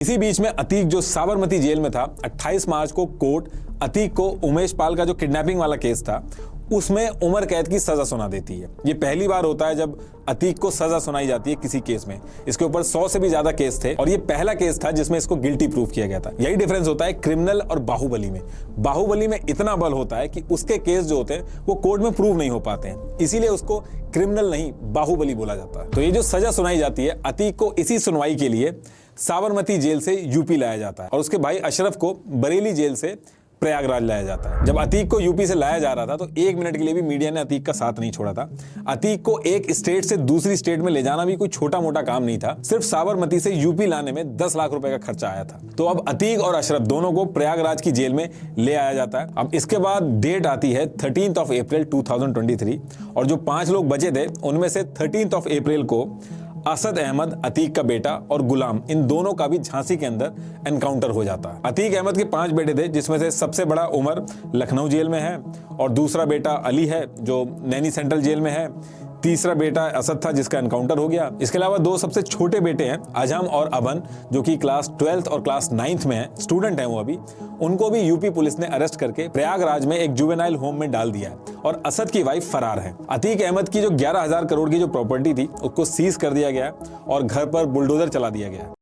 इसी बीच में अतीक जो साबरमती जेल में था, 28 मार्च को कोर्ट अतीक को उमेश पाल का जो किडनैपिंग वाला केस था उसमें उम्र कैद की सजा सुना देती है। ये पहली बार होता है जब अतीक को सजा सुनाई जाती है किसी केस में। इसके ऊपर 100 से भी ज्यादा केस थे और ये पहला केस था जिसमें इसको गिल्टी प्रूफ किया गया था। यही डिफरेंस होता है क्रिमिनल और बाहुबली में। बाहुबली में इतना बल होता है कि उसके केस जो होते हैं वो कोर्ट में प्रूव नहीं हो पाते हैं, इसीलिए उसको क्रिमिनल नहीं बाहुबली बोला जाता है। तो ये जो सजा सुनाई जाती है अतीक को, इसी सुनवाई के लिए साबरमती जेल से यूपी लाया जाता है और उसके भाई अशरफ को बरेली जेल से प्रयागराज लाया जाता है। जब अतीक को यूपी से लाया जा रहा था तो 1 मिनट के लिए भी मीडिया ने अतीक का साथ नहीं छोड़ा था। अतीक को एक स्टेट से दूसरी स्टेट में ले जाना भी कोई छोटा मोटा काम नहीं था। सिर्फ साबरमती से यूपी लाने में 10 लाख रुपए का खर्चा आया था। तो अब अतीक और अशरफ दोनों को प्रयागराज की जेल में ले आया जाता है। अब इसके बाद डेट आती है 13 अप्रैल 2023 और जो 5 लोग बचे थे उनमें से 13 अप्रैल को असद अहमद, अतीक का बेटा, और गुलाम, इन दोनों का भी झांसी के अंदर एनकाउंटर हो जाता है। अतीक अहमद के 5 बेटे थे जिसमें से सबसे बड़ा उमर लखनऊ जेल में है और दूसरा बेटा अली है जो नैनी सेंट्रल जेल में है। तीसरा बेटा असद था जिसका एनकाउंटर हो गया। इसके अलावा 2 सबसे छोटे बेटे हैं अजम और अबन जो कि क्लास 12th और क्लास 9th में है, स्टूडेंट हैं वो अभी। उनको भी यूपी पुलिस ने अरेस्ट करके प्रयागराज में एक जुवेनाइल होम में डाल दिया है और असद की वाइफ फरार है। अतीक अहमद की जो 11,000 करोड़ की जो प्रॉपर्टी थी उसको सीज कर दिया गया और घर पर बुलडोजर चला दिया गया।